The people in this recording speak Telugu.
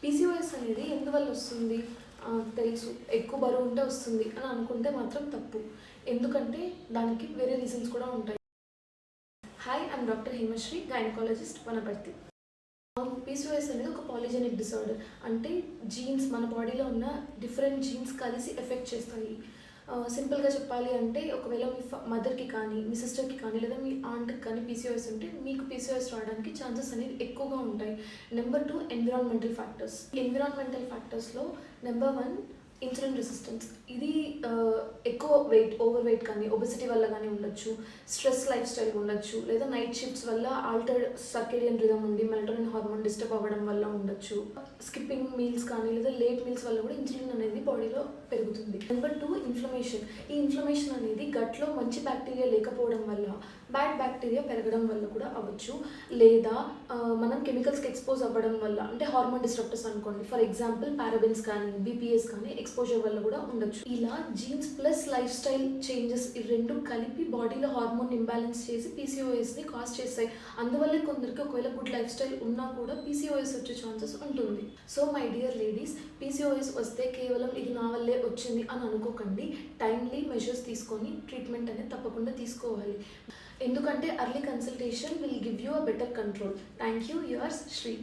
పీసీఓఎస్ అనేది ఎందువల్ల వస్తుంది తెలుసు, ఎక్కువ బరువు ఉంటే వస్తుంది అని అనుకుంటే మాత్రం తప్పు. ఎందుకంటే దానికి వేరే రీజన్స్ కూడా ఉంటాయి. Hi, I'm doctor Hemasri, gynaecologist, Wanaparthy. PCOS అనేది ఒక పాలిజెనిక్ డిసార్డర్. అంటే జీన్స్, మన బాడీలో ఉన్న డిఫరెంట్ జీన్స్ కలిసి ఎఫెక్ట్ చేస్తాయి. సింపుల్గా చెప్పాలి అంటే, ఒకవేళ మీ మదర్కి కానీ, మీ సిస్టర్కి కానీ, లేదా మీ ఆంట్కి కానీ పీసీఓఎస్ ఉంటే మీకు పీసీఓఎస్ రావడానికి ఛాన్సెస్ అనేవి ఎక్కువగా ఉంటాయి. Number 2, environmental factors. ఎన్విరాన్మెంటల్ ఫ్యాక్టర్స్లో నెంబర్ 1, ఇన్సులిన్ రెసిస్టెన్స్. ఇది ఎక్కువ ఓవర్ వెయిట్ కానీ, ఒబెసిటీ వల్ల కానీ ఉండొచ్చు, స్ట్రెస్ లైఫ్ స్టైల్ ఉండొచ్చు, లేదా నైట్ షిఫ్ట్స్ వల్ల ఆల్టర్డ్ సర్కేడియన్ రిథమ్ ఉండి మెలటోనిన్ హార్మోన్ డిస్టర్బ్ అవ్వడం వల్ల ఉండొచ్చు. స్కిప్పింగ్ మీల్స్ కానీ, లేదా లేట్ మీల్స్ వల్ల కూడా ఇన్సులిన్ అనేది బాడీలో పెరుగుతుంది. Number 2, inflammation. ఈ ఇన్ఫ్లమేషన్ అనేది గట్లో మంచి బ్యాక్టీరియా లేకపోవడం వల్ల, బ్యాడ్ బ్యాక్టీరియా పెరగడం వల్ల కూడా అవ్వచ్చు. లేదా మనం కెమికల్స్కి ఎక్స్పోజ్ అవ్వడం వల్ల, అంటే హార్మోన్ డిస్ట్రప్టర్స్ అనుకోండి, ఫర్ ఎగ్జాంపుల్ పారాబెన్స్ కానీ, బీపీఎస్ కానీ ఎక్స్పోజర్ వల్ల కూడా ఉండొచ్చు. ఇలా jeans plus life style changes ఈ రెండు కలిపి బాడీలో హార్మోన్ ఇంబ్యాలెన్స్ చేసి పీసీఓఎస్ని కాజ్ చేస్తాయి. అందువల్లే కొందరికి ఒకవేళ గుడ్ లైఫ్ స్టైల్ ఉన్నా కూడా పీసీఓఎస్ వచ్చే ఛాన్సెస్ ఉంటుంది. So my dear ladies, PCOS వస్తే కేవలం ఇది నా వల్లే వచ్చింది అని అనుకోకండి. టైమ్లీ మెజర్స్ తీసుకొని ట్రీట్మెంట్ అనేది తప్పకుండా తీసుకోవాలి. ఎందుకంటే early consultation will give you a better control. Thank you, yours Shri.